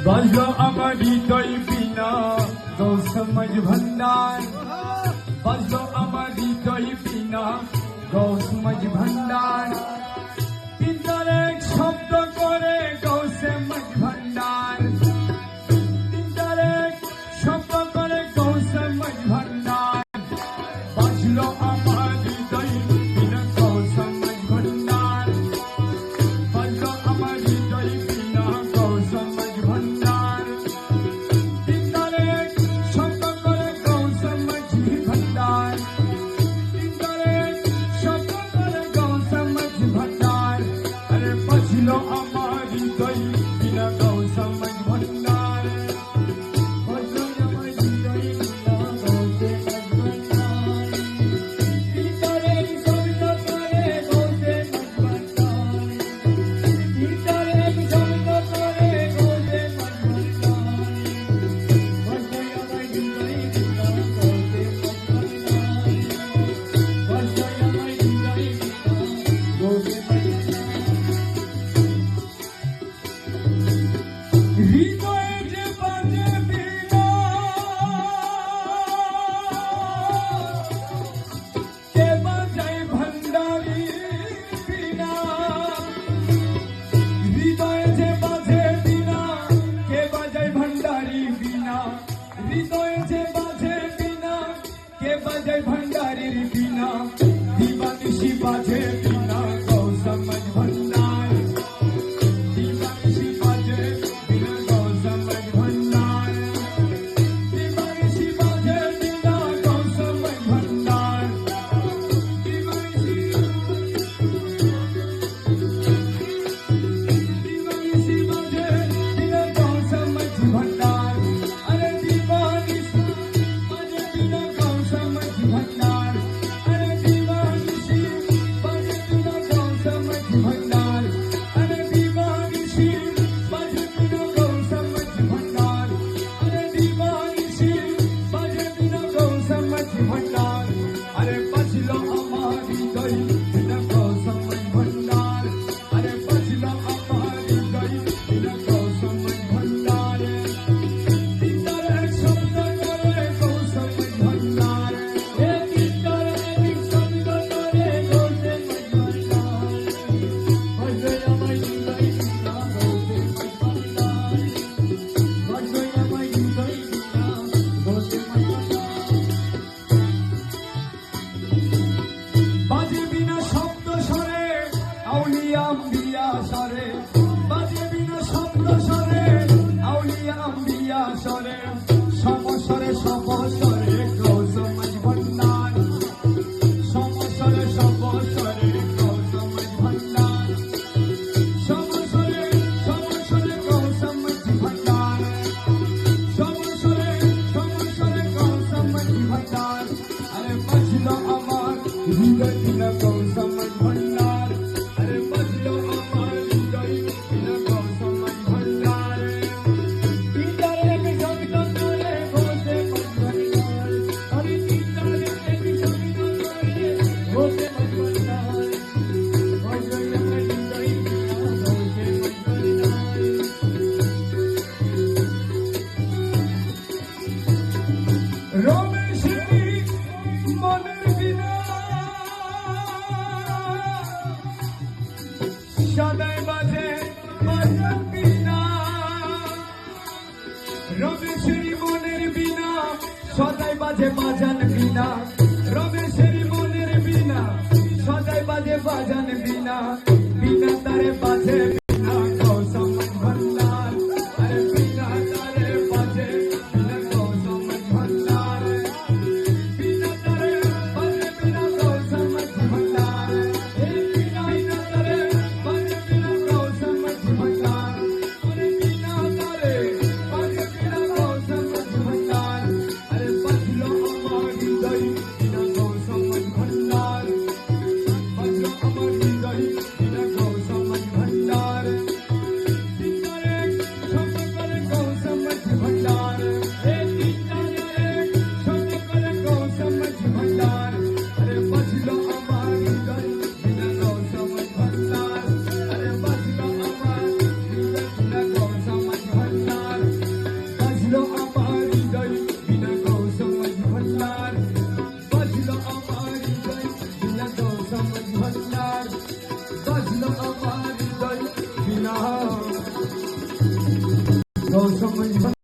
बाजलो अमरी तोई बिना गौ समझ भंडार बाजलो अमरी तोई बिना गौ समझ भंडार तीतर एक शब्द करे गौ समझ भंडार तीतर एक शब्द करे गौ समझ भंडार बाजलो अमरी तोई बिना गौ समझ भंडार बाजलो अमरी तोई बिना गौ समझ भंडार तीतर एक शब्द करे गौ समझ भंडार तीतर एक शब्द करे गौ समझ भंडार अरे बाजलो अमरी तोई बिना गौ समझ भंडार बाजलो अमरी तोई बिना गौ समझ भंडार तीतर एक शब्द करे गौ समझ भंडार तीतर एक शब्द करे गौ समझ হৃদয়ে যে বাজে বীণা কে বাজায় ভান্ডারি বীণা হৃদয়ে যে বাজে বীণা কে বাজায় ভান্ডারি বীণা হৃদয়ে যে বাজে বীণা কে বাজায় ভান্ডারির বীণা দিবানিশি বাজে বীণা গৌ সমঝ ভন্ডার দিবানিশি বাজে বীণা গৌ সমঝ ভন্ডার দিবানিশি বাজে বীণা গৌ সমঝ ভন্ডার দিবানিশি বাজে বীণা গৌ সমঝ ভন্ডার अरे दिवानिशी बाजे बिना गौ समझ भंडार अरे दिवानिशी बाजे बिना गौ समझ भंडार अरे दिवानिशी बाजे बिना गौ समझ भंडार अरे दिवानिशी बाजे बिना गौ समझ भंडार अरे बचलो हमारी गई बिना गौ समझ भंडार अरे बचलो हमारी गई बिना गौ समझ भंडार तीतर एक शब्द करे गौ समझ भंडार तीतर एक शब्द करे गौ समझ भंडार बाजलो अमरी तोई बिना गौ समझ भंडार बाजलो अमरी तोई बिना गौ समझ भंडार बाजे बिना शब्द सरे आउलिया अम्बिया सरे बाजे बिना शब्द सरे आउलिया अम्बिया सरे समसरे समसरे गौ समझ भंडार समसरे समसरे गौ समझ भंडार समसरे समसरे गौ समझ भंडार समसरे समसरे गौ समझ भंडार अरे बचलो अमर हृदय बिना गौ समझ भंडार अरे बचलो अमर हृदय बिना गौ समझ भंडार तीतर एक शब्द करे गौ समझ भंडार अरे तीतर एक शब्द करे गौ समझ भंडार बचलो अमर हृदय बिना गौ समझ भंडार রমেশেরই মনের বিনা সদাই বাজে বাজান বিনা রমেশেরই মনের বিনা সদাই বাজে বাজান বিনা রমেশেরই মনের বিনা সদাই বাজে বাজান বিনা বিনা তারে বাজে বিনা গৌ সমঝ ভন্ডার আরে বিনা তারে বাজে বিনা গৌ সমঝ ভন্ডার বিনা তারে বাজে বিনা গৌ সমঝ ভন্ডার বিনা তারে বাজে বিনা গৌ সমঝ ভন্ডার আরে বিনা তারে বাজে বিনা গৌ সমঝ ভন্ডার আরে বাজলো আমার হৃদয় বিনা গৌ সমঝ ভন্ডার বাজলো আমার হৃদয় বিনা গৌ সমঝ ভন্ডার সব সময়